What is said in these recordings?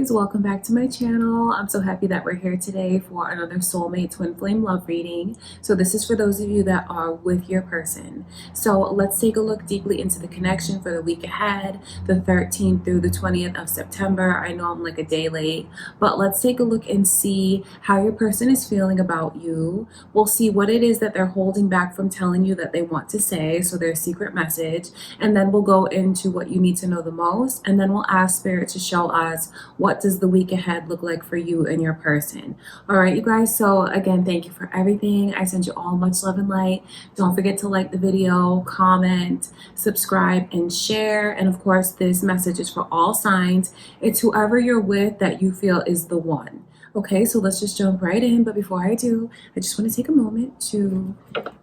guys, welcome back to my channel. I'm so happy that we're here today for another soulmate twin flame love reading. So this is for those of you that are with your person. So let's take a look deeply into the connection for the week ahead, the 13th through the 20th of September. I know I'm like a day late, but let's take a look and see how your person is feeling about you. We'll see what it is that they're holding back from telling you that they want to say, so their secret message, and then we'll go into what you need to know the most, and then we'll ask Spirit to show us what does the week ahead look like for you and your person. All right, you guys, so again, thank you for everything. I send you all much love and light. Don't forget to like the video, comment, subscribe, and share. And of course, this message is for all signs. It's whoever you're with that you feel is the one. Okay, so let's just jump right in. But before I do, I just want to take a moment to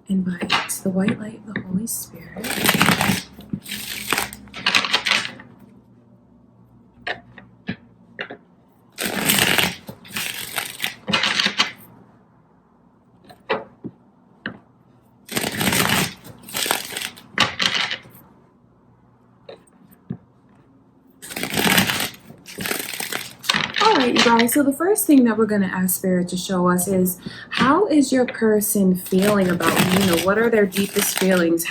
invite the white light of the Holy Spirit. Alright, you guys, so the first thing that we're going to ask Spirit to show us is, how is your person feeling about you? You know, what are their deepest feelings?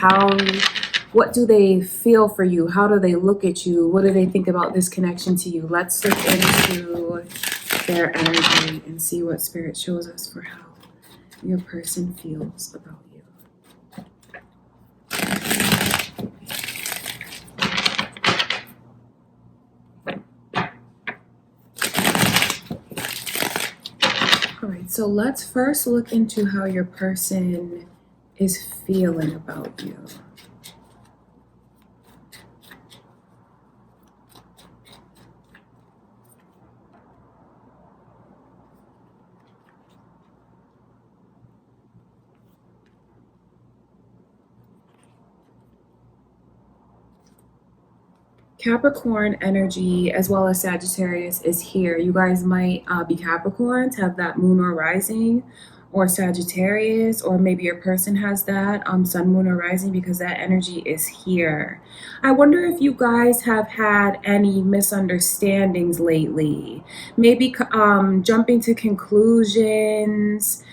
What do they feel for you? How do they look at you? What do they think about this connection to you? Let's look into their energy and see what Spirit shows us for how your person feels about you. Alright, so let's first look into how your person is feeling about you. Capricorn energy as well as Sagittarius is here. You guys might be Capricorns, have that moon or rising, or Sagittarius, or maybe your person has that sun, moon, or rising, because that energy is here. I wonder if you guys have had any misunderstandings lately, maybe jumping to conclusions,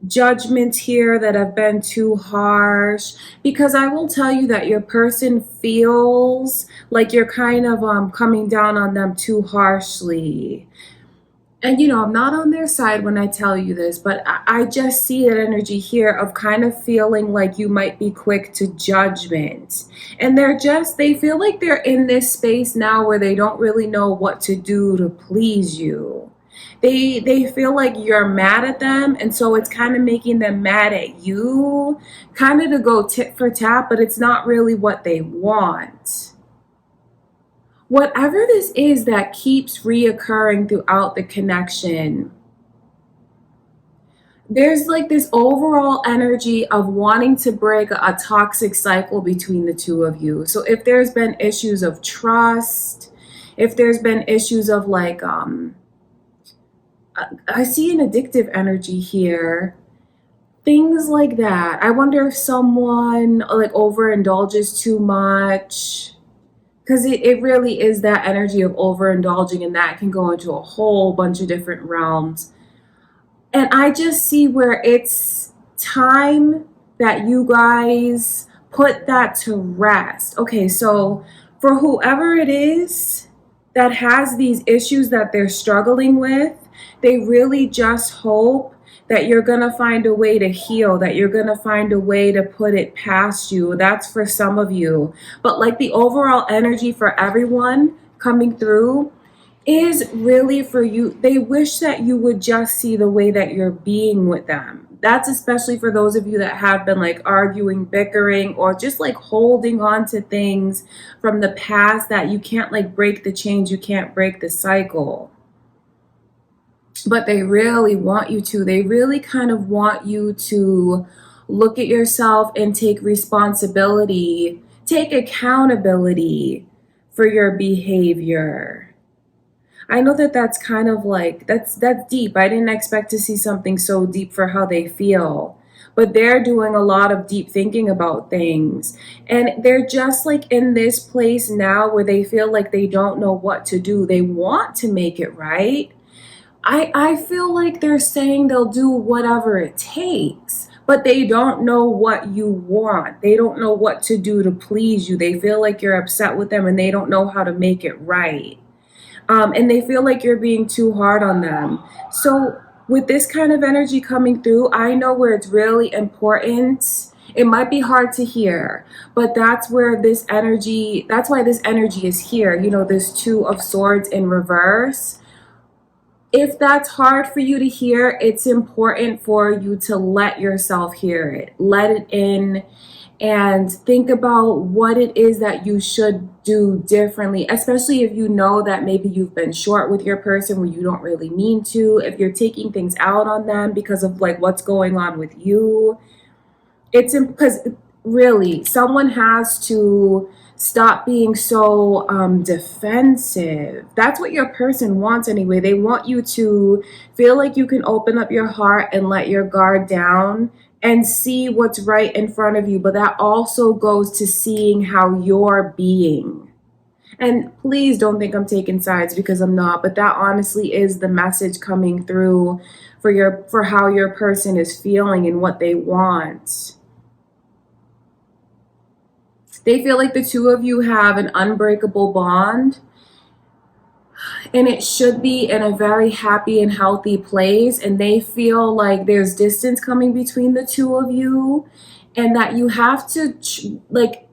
judgments here that have been too harsh, because I will tell you that your person feels like you're kind of coming down on them too harshly. And you know, I'm not on their side when I tell you this, but I just see that energy here of kind of feeling like you might be quick to judgment. And they feel like they're in this space now where they don't really know what to do to please you. They feel like you're mad at them, and so it's kind of making them mad at you, kind of to go tit for tat, but it's not really what they want. Whatever this is that keeps reoccurring throughout the connection, there's like this overall energy of wanting to break a toxic cycle between the two of you. So if there's been issues of trust, if there's been issues of like I see an addictive energy here, things like that. I wonder if someone like overindulges too much, because it really is that energy of overindulging, and that can go into a whole bunch of different realms. And I just see where it's time that you guys put that to rest. Okay, so for whoever it is that has these issues that they're struggling with, they really just hope that you're going to find a way to heal, that you're going to find a way to put it past you. That's for some of you. But like the overall energy for everyone coming through is really for you. They wish that you would just see the way that you're being with them. That's especially for those of you that have been like arguing, bickering, or just like holding on to things from the past that you can't like break the chains, you can't break the cycle. But they really want you to. They really kind of want you to look at yourself and take responsibility, take accountability for your behavior. I know that that's kind of like, that's deep. I didn't expect to see something so deep for how they feel. but they're doing a lot of deep thinking about things. And they're just like in this place now where they feel like they don't know what to do. They want to make it right. I feel like they're saying they'll do whatever it takes, but they don't know what you want. They don't know what to do to please you. They feel like you're upset with them and they don't know how to make it right. And they feel like you're being too hard on them. So, with this kind of energy coming through, I know where it's really important. It might be hard to hear, but that's where this energy, that's why this energy is here. You know, this Two of Swords in reverse. If that's hard for you to hear, it's important for you to let yourself hear it. Let it in and think about what it is that you should do differently, especially if you know that maybe you've been short with your person where you don't really mean to, if you're taking things out on them because of like what's going on with you. It's because really someone has to stop being so defensive. That's what your person wants anyway. They want you to feel like you can open up your heart and let your guard down and see what's right in front of you, but that also goes to seeing how you're being. And please don't think I'm taking sides, because I'm not, but that honestly is the message coming through for how your person is feeling and what they want. They feel like the two of you have an unbreakable bond, and it should be in a very happy and healthy place. And they feel like there's distance coming between the two of you, and that you have to, like,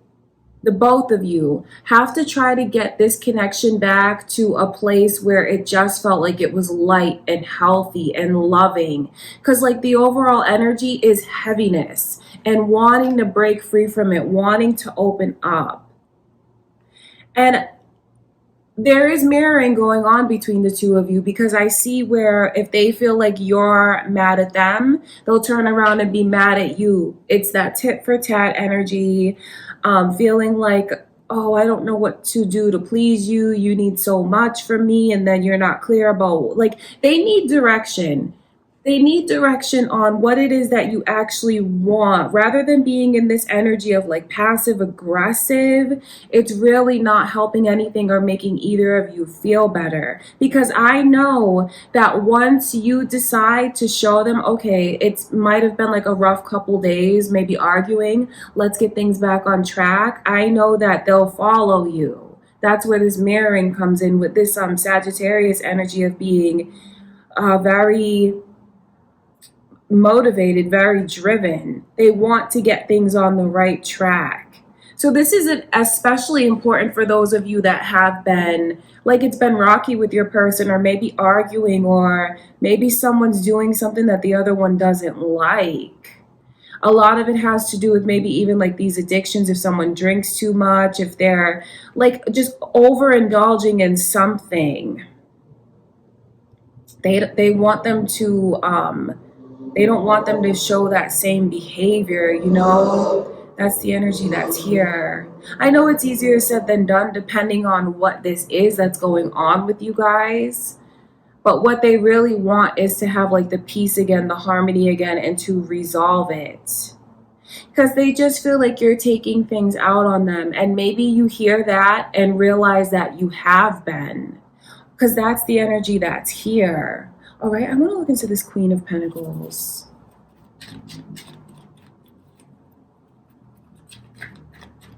the both of you have to try to get this connection back to a place where it just felt like it was light and healthy and loving. Because, like, the overall energy is heaviness and wanting to break free from it, wanting to open up. And there is mirroring going on between the two of you, because I see where if they feel like you're mad at them, they'll turn around and be mad at you. It's that tit for tat energy, feeling like, oh, I don't know what to do to please you. You need so much from me. And then you're not clear about, like, they need direction. They need direction on what it is that you actually want, rather than being in this energy of like passive aggressive. It's really not helping anything or making either of you feel better, because I know that once you decide to show them, okay, it might have been like a rough couple days, maybe arguing, let's get things back on track, I know that they'll follow you. That's where this mirroring comes in with this Sagittarius energy of being very motivated, very driven. They want to get things on the right track. So this is especially important for those of you that have been, like, it's been rocky with your person, or maybe arguing, or maybe someone's doing something that the other one doesn't like. A lot of it has to do with maybe even like these addictions. If someone drinks too much, if they're like just overindulging in something, they want them to they don't want them to show that same behavior, you know? That's the energy that's here. I know it's easier said than done depending on what this is that's going on with you guys. But what they really want is to have like the peace again, the harmony again, and to resolve it. Because they just feel like you're taking things out on them. And maybe you hear that and realize that you have been. Because that's the energy that's here. All right, I'm going to look into this Queen of Pentacles.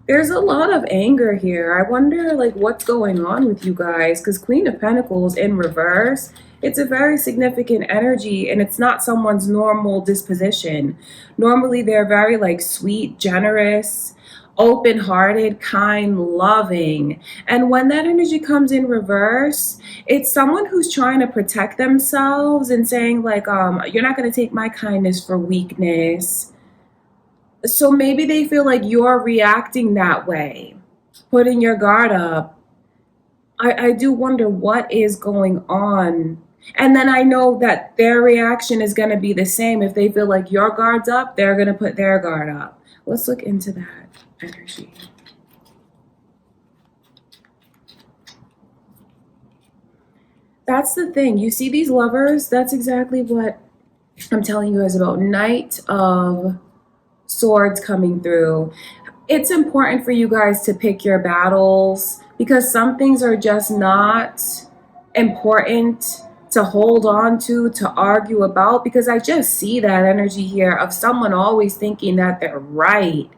There's a lot of anger here. I wonder, like, what's going on with you guys? Because Queen of Pentacles in reverse, it's a very significant energy, and it's not someone's normal disposition. Normally, they're very, like, sweet, generous, open-hearted, kind, loving. And when that energy comes in reverse, it's someone who's trying to protect themselves and saying like, you're not going to take my kindness for weakness. So maybe they feel like you're reacting that way, putting your guard up. I do wonder what is going on. And then I know that their reaction is going to be the same. If they feel like your guard's up, they're going to put their guard up. Let's look into that energy. That's the thing. You see these lovers? That's exactly what I'm telling you guys about. Knight of swords coming through. It's important for you guys to pick your battles because some things are just not important to hold on to argue about, because I just see that energy here of someone always thinking that they're right.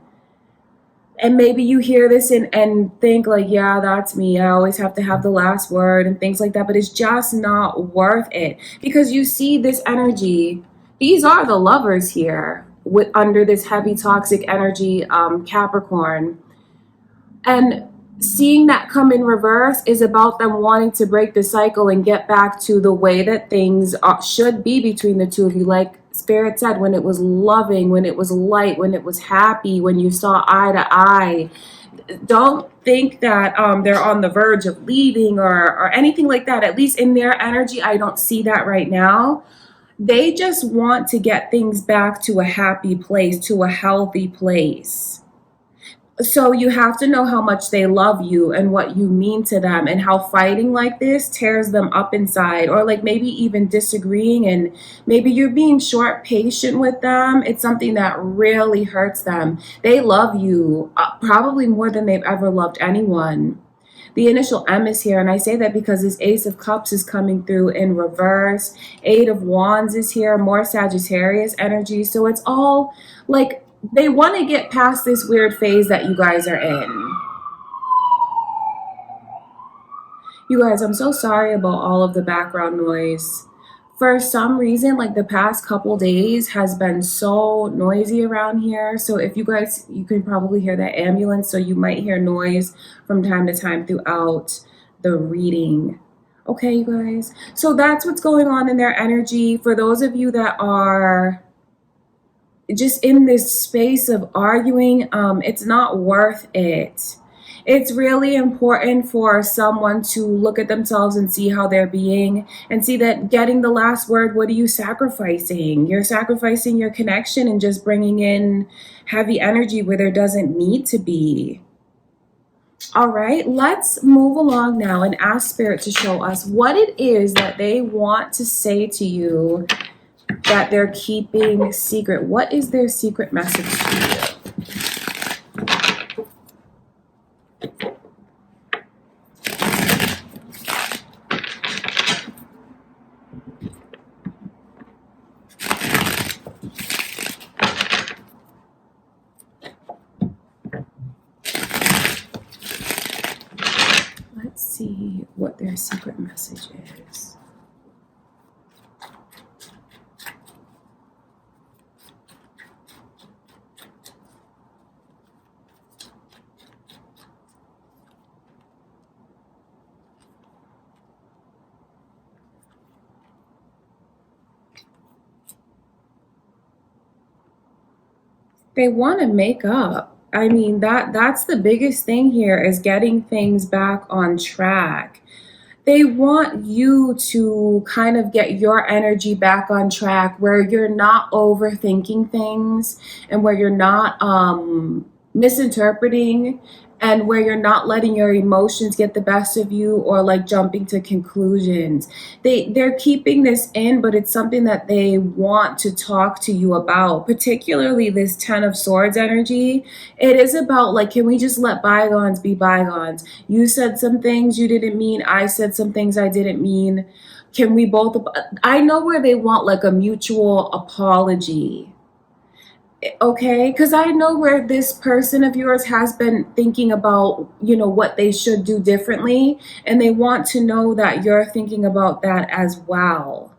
And maybe you hear this and think like, yeah, that's me. I always have to have the last word and things like that, but it's just not worth it because you see this energy. These are the lovers here with under this heavy toxic energy, Capricorn. And seeing that come in reverse is about them wanting to break the cycle and get back to the way that things should be between the two of you. Like Spirit said, when it was loving, when it was light, when it was happy, when you saw eye to eye. Don't think that they're on the verge of leaving or anything like that. At least in their energy, I don't see that right now. They just want to get things back to a happy place, to a healthy place. So you have to know how much they love you and what you mean to them, and how fighting like this tears them up inside, or like maybe even disagreeing and maybe you're being short patient with them. It's something that really hurts them. They love you probably more than they've ever loved anyone. The initial M is here, and I say that because this Ace of Cups is coming through in reverse. Eight of Wands is here, more Sagittarius energy. So it's all like they want to get past this weird phase that you guys are in. You guys, I'm so sorry about all of the background noise. For some reason, like the past couple days has been so noisy around here. So if you guys, you can probably hear that ambulance. So you might hear noise from time to time throughout the reading. Okay, you guys. So that's what's going on in their energy. For those of you that are just in this space of arguing, it's not worth it. It's really important for someone to look at themselves and see how they're being and see that getting the last word, what are you sacrificing? You're sacrificing your connection and just bringing in heavy energy where there doesn't need to be. All right, let's move along now and ask Spirit to show us what it is that they want to say to you that they're keeping secret. What is their secret message to you? Let's see what their secret message is. They want to make up. I mean, that's the biggest thing here, is getting things back on track. They want you to kind of get your energy back on track where you're not overthinking things and where you're not misinterpreting, and where you're not letting your emotions get the best of you or like jumping to conclusions. They're keeping this in, but it's something that they want to talk to you about, particularly this 10 of Swords energy. It is about like, can we just let bygones be bygones? You said some things you didn't mean. I said some things I didn't mean. Can we both? I know where they want like a mutual apology. Okay, because I know where this person of yours has been thinking about, what they should do differently, and they want to know that you're thinking about that as well.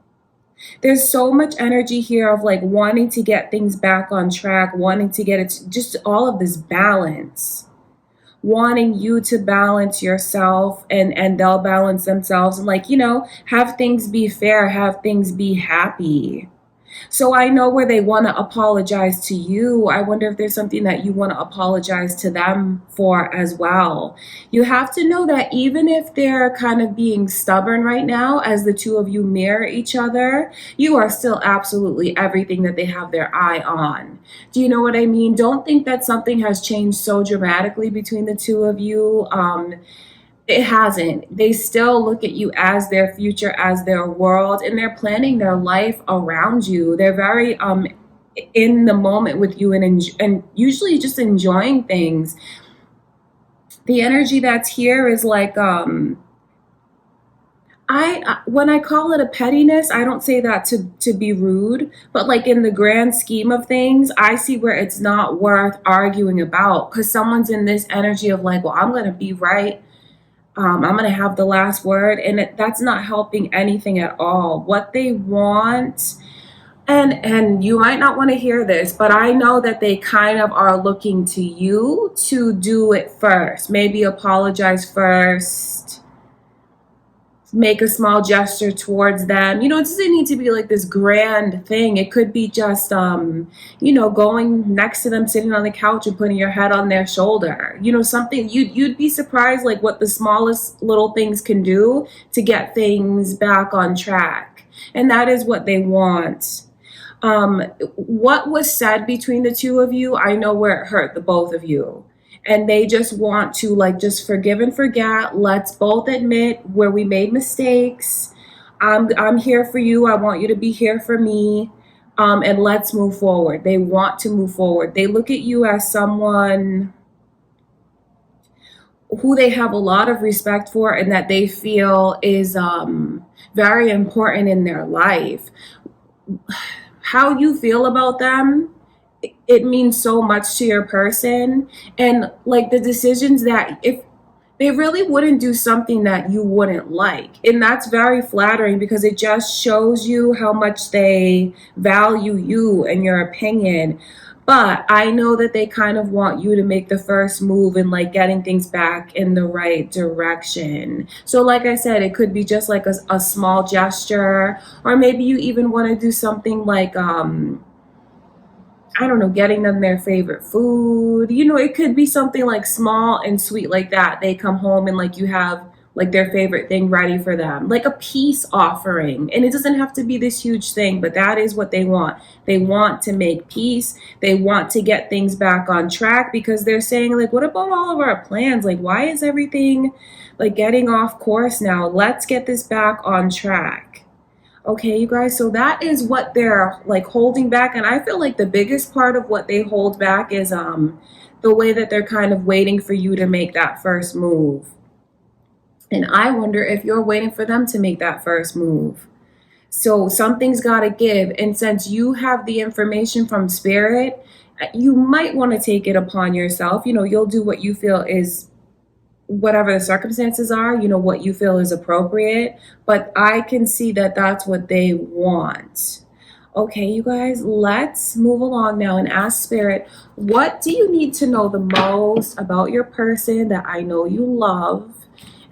There's so much energy here of like wanting to get things back on track, wanting to get it, just all of this balance, wanting you to balance yourself, and they'll balance themselves, and like, have things be fair, have things be happy. So I know where they want to apologize to you. I wonder if there's something that you want to apologize to them for as well. You have to know that even if they're kind of being stubborn right now, as the two of you mirror each other, you are still absolutely everything that they have their eye on. Do you know what I mean? Don't think that something has changed so dramatically between the two of you. It hasn't. They still look at you as their future, as their world, and they're planning their life around you. They're very in the moment with you, and usually just enjoying things. The energy that's here is like when I call it a pettiness, I don't say that to be rude, but like in the grand scheme of things, I see where it's not worth arguing about because someone's in this energy of like, well, I'm gonna be right. I'm gonna have the last word, and that's not helping anything at all. What they want, and you might not want to hear this, but I know that they kind of are looking to you to do it first. Maybe apologize first, make a small gesture towards them. It doesn't need to be like this grand thing. It could be just going next to them, sitting on the couch and putting your head on their shoulder. Something you'd be surprised like what the smallest little things can do to get things back on track. And that is what they want. What was said between the two of you, I know where it hurt the both of you. And they just want to like just forgive and forget. Let's both admit where we made mistakes. I'm here for you. I want you to be here for me. And let's move forward. They want to move forward. They look at you as someone who they have a lot of respect for and that they feel is very important in their life. How you feel about them, it means so much to your person. And like the decisions that if they really wouldn't do something that you wouldn't like, and that's very flattering because it just shows you how much they value you and your opinion. But I know that they kind of want you to make the first move in like getting things back in the right direction. So like I said, it could be just like a small gesture, or maybe you even want to do something like I don't know, getting them their favorite food. It could be something like small and sweet like that. They come home and like you have like their favorite thing ready for them, like a peace offering. And it doesn't have to be this huge thing, but that is what they want. They want to make peace. They want to get things back on track because they're saying like, what about all of our plans? Like, why is everything like getting off course now? Let's get this back on track. Okay, you guys, so that is what they're like holding back. And I feel like the biggest part of what they hold back is the way that they're kind of waiting for you to make that first move. And I wonder if you're waiting for them to make that first move. So something's got to give. And since you have the information from spirit, you might want to take it upon yourself. You'll do what you feel is whatever the circumstances are, what you feel is appropriate. But I can see that that's what they want. Okay, you guys, let's move along now and ask Spirit, what do you need to know the most about your person that I know you love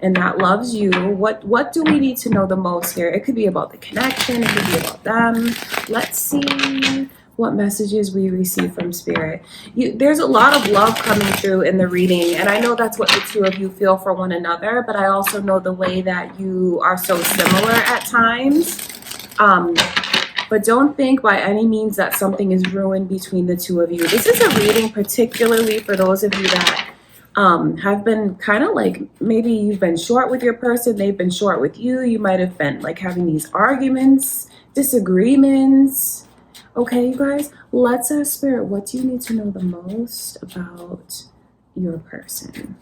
and that loves you? What do we need to know the most here? It could be about the connection. It could be about them. Let's see what messages we receive from Spirit. There's a lot of love coming through in the reading, and I know that's what the two of you feel for one another, but I also know the way that you are so similar at times. But don't think by any means that something is ruined between the two of you. This is a reading particularly for those of you that have been kind of like, maybe you've been short with your person, they've been short with you. You might have been like having these arguments, disagreements. Okay, you guys, let's ask Spirit, what do you need to know the most about your person?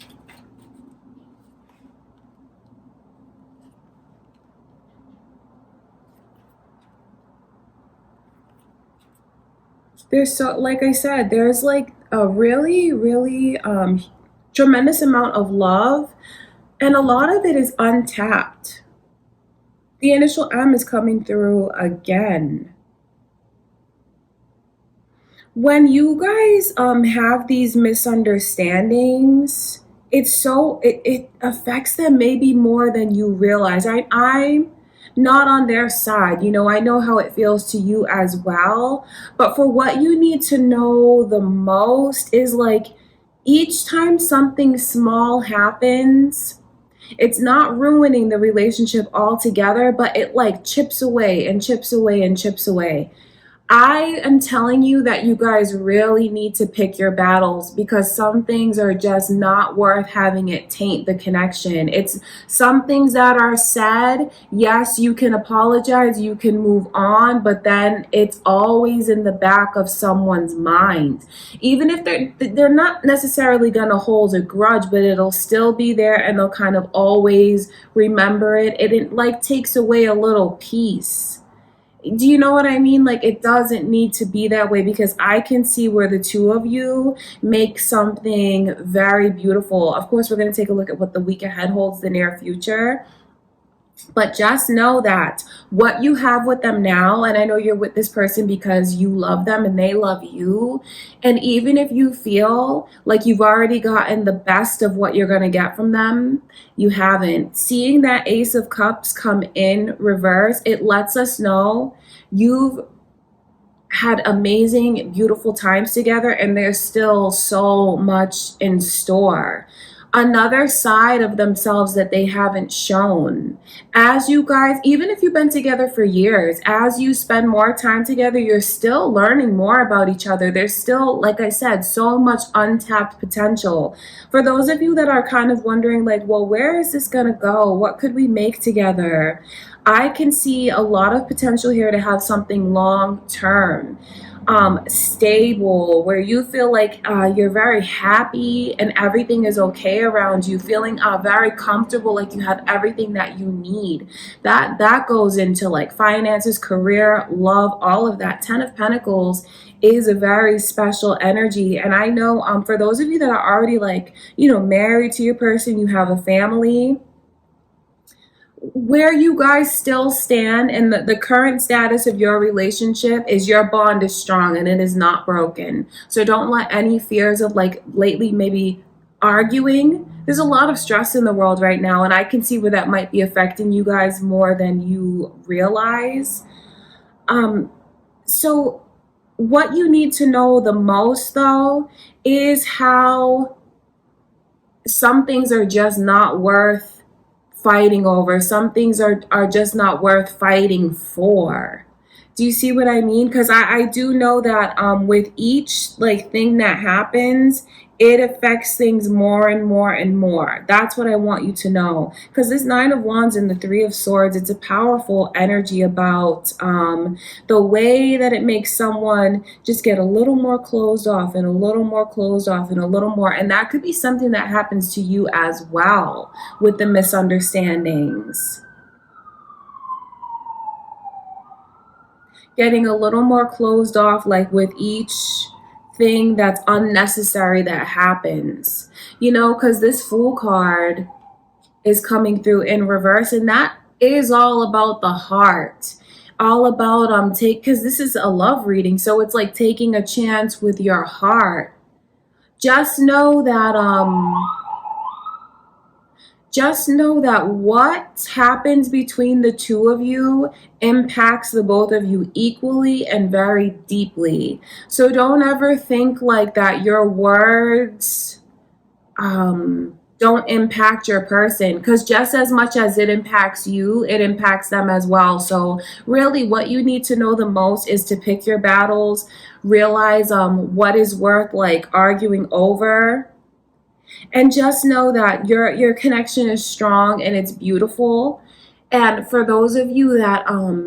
There's so, like I said, there's like a really, really tremendous amount of love, and a lot of it is untapped. The initial M is coming through again. When you guys have these misunderstandings, it affects them maybe more than you realize. I'm not on their side. I know how it feels to you as well. But for what you need to know the most is like each time something small happens, it's not ruining the relationship altogether, but it like chips away and chips away and chips away. I am telling you that you guys really need to pick your battles because some things are just not worth having it taint the connection. It's some things that are said. Yes, you can apologize, you can move on, but then it's always in the back of someone's mind. Even if they're not necessarily going to hold a grudge, but it'll still be there and they'll kind of always remember it. It like takes away a little peace. Do you know what I mean? Like, it doesn't need to be that way because I can see where the two of you make something very beautiful. Of course, we're going to take a look at what the week ahead holds, the near future. But just know that what you have with them now, and I know you're with this person because you love them and they love you. And even if you feel like you've already gotten the best of what you're going to get from them, you haven't. Seeing that Ace of Cups come in reverse, it lets us know you've had amazing, beautiful times together, and there's still so much in store. Another side of themselves that they haven't shown. As you guys, even if you've been together for years, as you spend more time together, you're still learning more about each other. There's still, like I said, so much untapped potential. For those of you that are kind of wondering, like, well, where is this going to go? What could we make together? I can see a lot of potential here to have something long term, stable, where you feel like you're very happy and everything is okay around you, feeling very comfortable, like you have everything that you need. That goes into like finances, career, love, all of that. Ten of Pentacles is a very special energy, and I know for those of you that are already like married to your person, you have a family, where you guys still stand and the current status of your relationship is your bond is strong and it is not broken. So don't let any fears of like lately maybe arguing. There's a lot of stress in the world right now, and I can see where that might be affecting you guys more than you realize. So what you need to know the most though is how some things are just not worth fighting over. Some things are just not worth fighting for. Do you see what I mean? Because I do know that with each like thing that happens, it affects things more and more and more. That's what I want you to know. Because this Nine of Wands and the Three of Swords, it's a powerful energy about the way that it makes someone just get a little more closed off and a little more closed off and a little more. And that could be something that happens to you as well with the misunderstandings. Getting a little more closed off, like with each thing that's unnecessary that happens, because this Fool card is coming through in reverse, and that is all about the heart, all about because this is a love reading, so it's like taking a chance with your heart. Just know that what happens between the two of you impacts the both of you equally and very deeply. So don't ever think like that your words don't impact your person, because just as much as it impacts you, it impacts them as well. So really what you need to know the most is to pick your battles, realize what is worth like arguing over. And just know that your connection is strong and it's beautiful. And for those of you that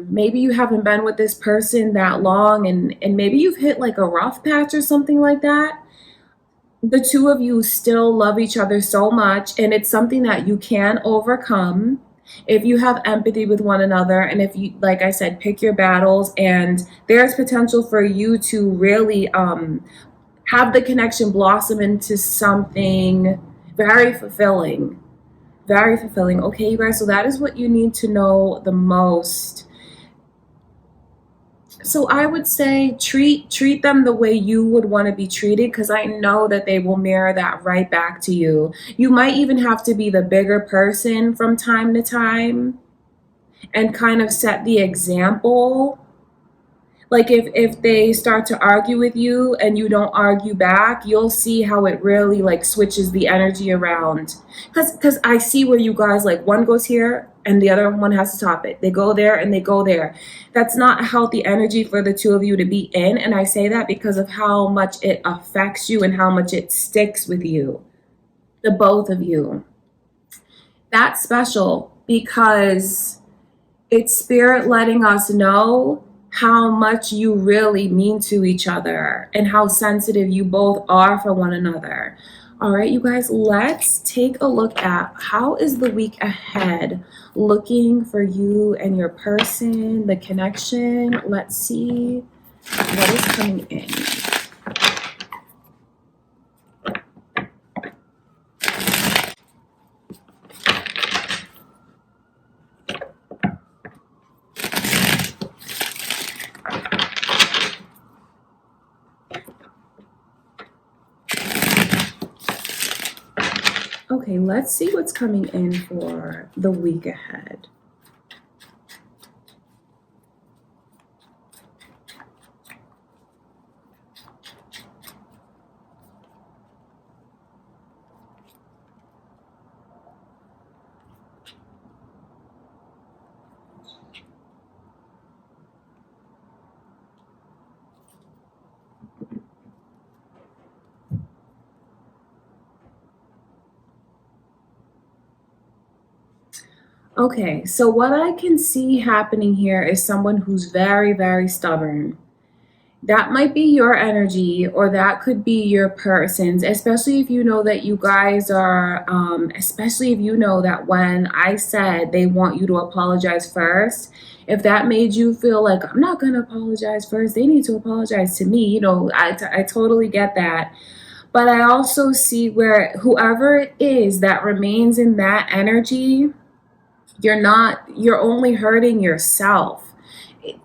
maybe you haven't been with this person that long, and maybe you've hit like a rough patch or something like that, the two of you still love each other so much, and it's something that you can overcome if you have empathy with one another, and if you, like I said, pick your battles. And there's potential for you to really have the connection blossom into something very fulfilling. Very fulfilling. Okay, you guys, so that is what you need to know the most. So I would say treat them the way you would want to be treated, because I know that they will mirror that right back to you. You might even have to be the bigger person from time to time and kind of set the example. Like if they start to argue with you and you don't argue back, you'll see how it really like switches the energy around. Because I see where you guys, like, one goes here, and the other one has to top it. They go there and they go there. That's not a healthy energy for the two of you to be in. And I say that because of how much it affects you and how much it sticks with you, the both of you. That's special because it's spirit letting us know how much you really mean to each other and how sensitive you both are for one another. All right, you guys, let's take a look at how is the week ahead looking for you and your person, the connection. Let's see what is coming in. Okay, let's see what's coming in for the week ahead. Okay, so what I can see happening here is someone who's very, very stubborn. That might be your energy, or that could be your person's, especially if you know that you guys are, especially if you know that when I said they want you to apologize first, if that made you feel like, I'm not going to apologize first, they need to apologize to me, I totally get that. But I also see where whoever it is that remains in that energy, you're only hurting yourself.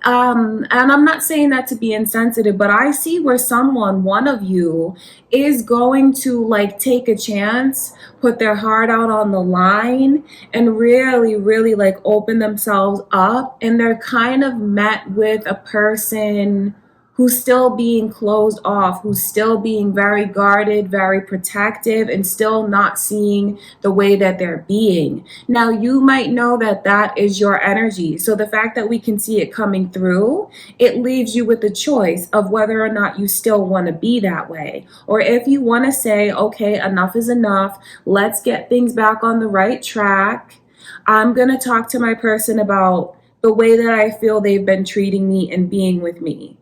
And I'm not saying that to be insensitive, but I see where one of you is going to like take a chance, put their heart out on the line, and really, really like open themselves up. And they're kind of met with a person who's still being closed off, who's still being very guarded, very protective, and still not seeing the way that they're being. Now, you might know that that is your energy. So the fact that we can see it coming through, it leaves you with the choice of whether or not you still want to be that way. Or if you want to say, okay, enough is enough. Let's get things back on the right track. I'm going to talk to my person about the way that I feel they've been treating me and being with me.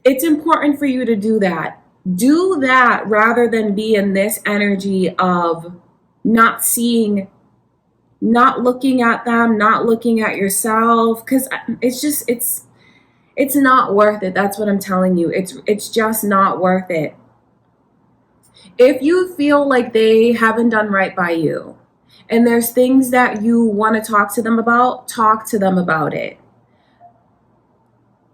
It's important for you to do that. Do that rather than be in this energy of not seeing, not looking at them, not looking at yourself, because it's not worth it. That's what I'm telling you. It's just not worth it. If you feel like they haven't done right by you and there's things that you want to talk to them about, talk to them about it.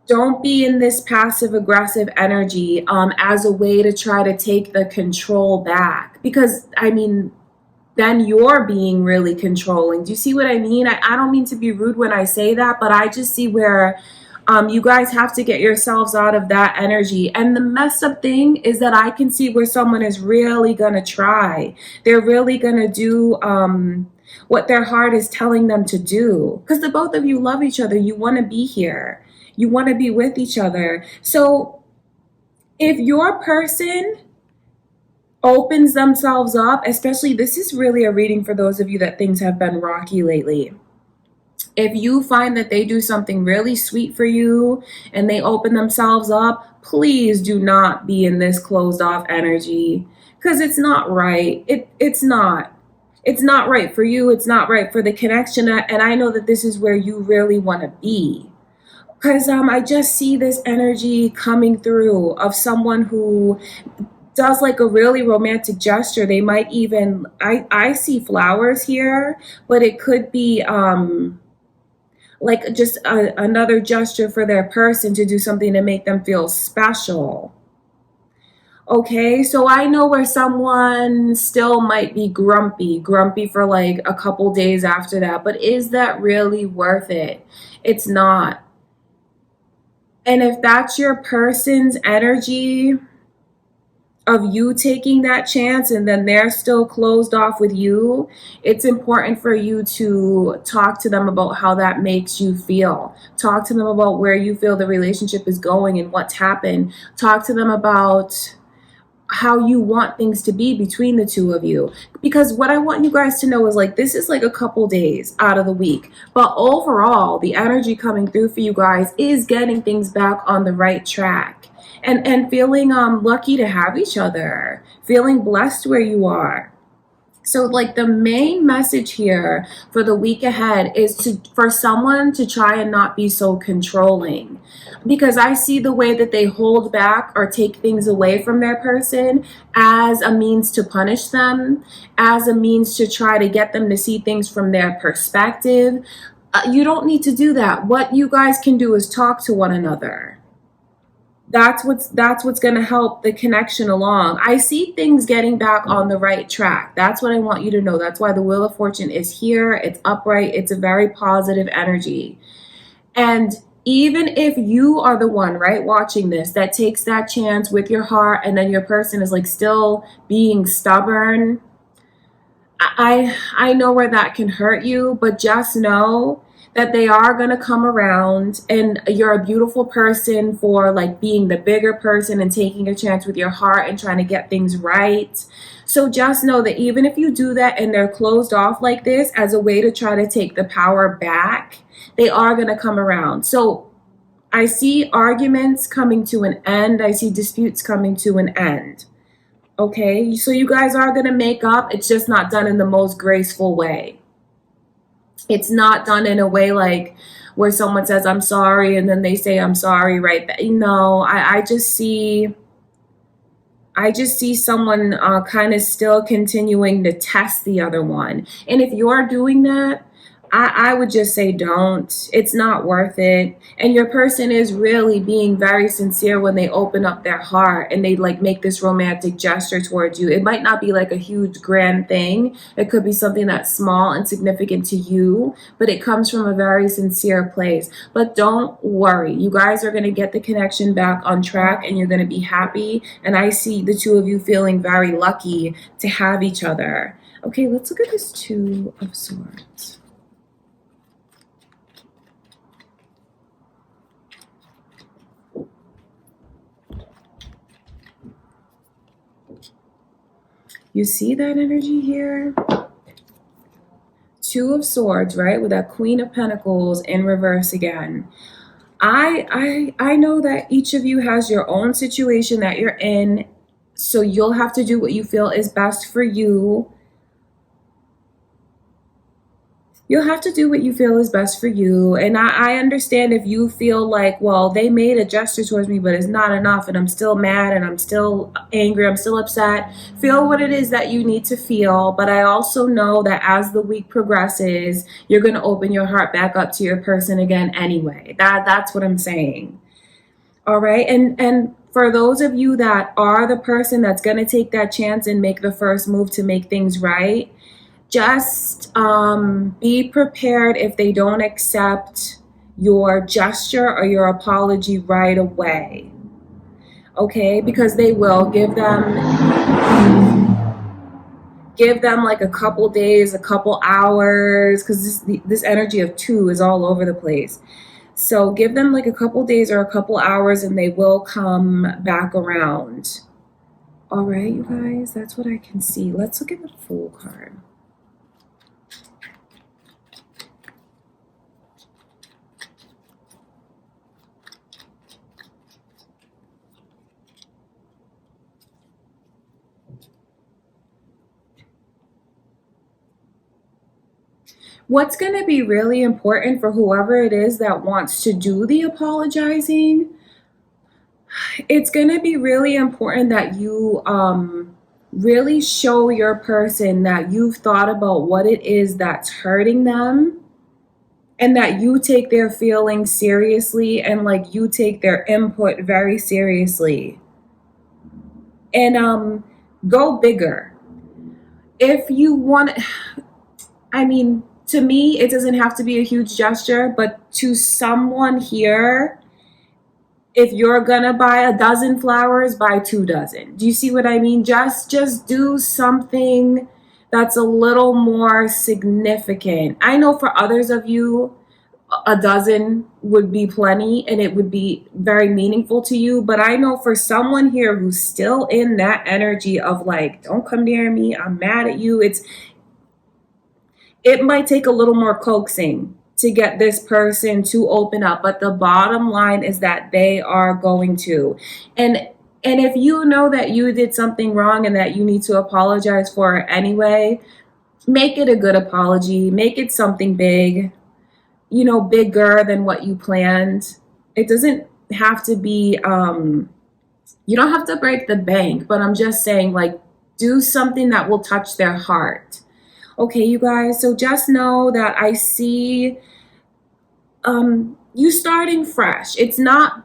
Don't be in this passive aggressive energy as a way to try to take the control back, because then you're being really controlling. Do you see what I mean? I don't mean to be rude when I say that, but I just see where you guys have to get yourselves out of that energy. And the messed up thing is that I can see where someone is really going to try. They're really going to do what their heart is telling them to do. Because the both of you love each other. You want to be here. You want to be with each other. So if your person opens themselves up, especially, this is really a reading for those of you that things have been rocky lately. If you find that they do something really sweet for you and they open themselves up, please do not be in this closed off energy, because it's not right. It's not. It's not right for you. It's not right for the connection. And I know that this is where you really want to be. Because I just see this energy coming through of someone who does like a really romantic gesture. They might even, I see flowers here, but it could be like just another gesture for their person to do something to make them feel special. Okay, so I know where someone still might be grumpy for like a couple days after that, but is that really worth it? It's not. And if that's your person's energy, of you taking that chance and then they're still closed off with you, it's important for you to talk to them about how that makes you feel. Talk to them about where you feel the relationship is going and what's happened. Talk to them about how you want things to be between the two of you. Because what I want you guys to know is like, this is like a couple days out of the week. But overall, the energy coming through for you guys is getting things back on the right track. And feeling lucky to have each other, feeling blessed where you are. So like the main message here for the week ahead is for someone to try and not be so controlling, because I see the way that they hold back or take things away from their person as a means to punish them, as a means to try to get them to see things from their perspective. You don't need to do that. What you guys can do is talk to one another. That's what's going to help the connection along. I see things getting back on the right track. That's what I want you to know. That's why the Wheel of Fortune is here. It's upright. It's a very positive energy. And even if you are the one, right, watching this, that takes that chance with your heart and then your person is like still being stubborn, I know where that can hurt you, but just know that they are going to come around, and you're a beautiful person for like being the bigger person and taking a chance with your heart and trying to get things right. So just know that even if you do that and they're closed off like this as a way to try to take the power back, they are going to come around. So I see arguments coming to an end. I see disputes coming to an end. Okay, so you guys are going to make up. It's just not done in the most graceful way. It's not done in a way like where someone says, I'm sorry, and then they say, I'm sorry, right back. No, I just see someone kind of still continuing to test the other one. And if you're doing that, I would just say don't. It's not worth it. And your person is really being very sincere when they open up their heart and they like make this romantic gesture towards you. It might not be like a huge grand thing. It could be something that's small and significant to you, but it comes from a very sincere place. But don't worry. You guys are going to get the connection back on track and you're going to be happy. And I see the two of you feeling very lucky to have each other. Okay, let's look at this Two of Swords. You see that energy here? Two of Swords, right? With that Queen of Pentacles in reverse again. I know that each of you has your own situation that you're in, so you'll have to do what you feel is best for you. You'll have to do what you feel is best for you. And I understand if you feel like, well, they made a gesture towards me, but it's not enough. And I'm still mad and I'm still angry. I'm still upset. Feel what it is that you need to feel. But I also know that as the week progresses, you're going to open your heart back up to your person again anyway. That's what I'm saying. All right. And for those of you that are the person that's going to take that chance and make the first move to make things right, just be prepared if they don't accept your gesture or your apology right away. Okay, because they will. Give them like a couple days, a couple hours, because this energy of two is all over the place. So give them like a couple days or a couple hours and they will come back around. All right, you guys, that's what I can see. Let's look at the Fool card. What's going to be really important for whoever it is that wants to do the apologizing, it's going to be really important that you really show your person that you've thought about what it is that's hurting them and that you take their feelings seriously and like you take their input very seriously. And go bigger. If you want, I mean, to me, it doesn't have to be a huge gesture, but to someone here, if you're gonna buy a dozen flowers, buy 2 dozen. Do you see what I mean? Just do something that's a little more significant. I know for others of you, a dozen would be plenty and it would be very meaningful to you. But I know for someone here who's still in that energy of like, don't come near me, I'm mad at you. It might take a little more coaxing to get this person to open up, but the bottom line is that they are going to. And if you know that you did something wrong and that you need to apologize for it anyway, make it a good apology, make it something big, bigger than what you planned. It doesn't have to be you don't have to break the bank, but I'm just saying, like, do something that will touch their heart. Okay, you guys, so just know that I see you starting fresh. It's not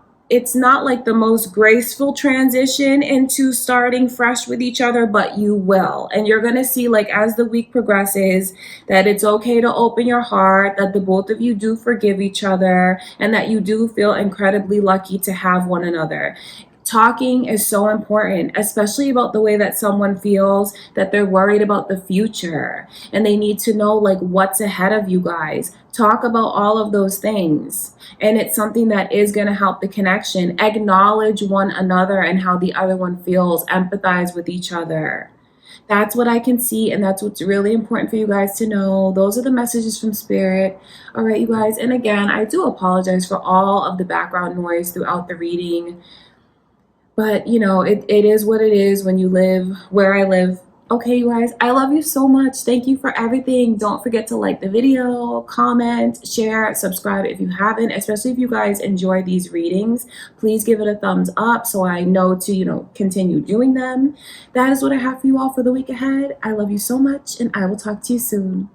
like the most graceful transition into starting fresh with each other, but you will. And you're going to see, like, as the week progresses, that it's okay to open your heart, that the both of you do forgive each other, and that you do feel incredibly lucky to have one another. Talking is so important, especially about the way that someone feels, that they're worried about the future and they need to know, like, what's ahead of you guys. Talk about all of those things. And it's something that is going to help the connection. Acknowledge one another and how the other one feels. Empathize with each other. That's what I can see, and that's what's really important for you guys to know. Those are the messages from Spirit. All right, you guys. And again, I do apologize for all of the background noise throughout the reading. But, it is what it is when you live where I live. Okay, you guys, I love you so much. Thank you for everything. Don't forget to like the video, comment, share, subscribe if you haven't, especially if you guys enjoy these readings. Please give it a thumbs up so I know to, continue doing them. That is what I have for you all for the week ahead. I love you so much, and I will talk to you soon.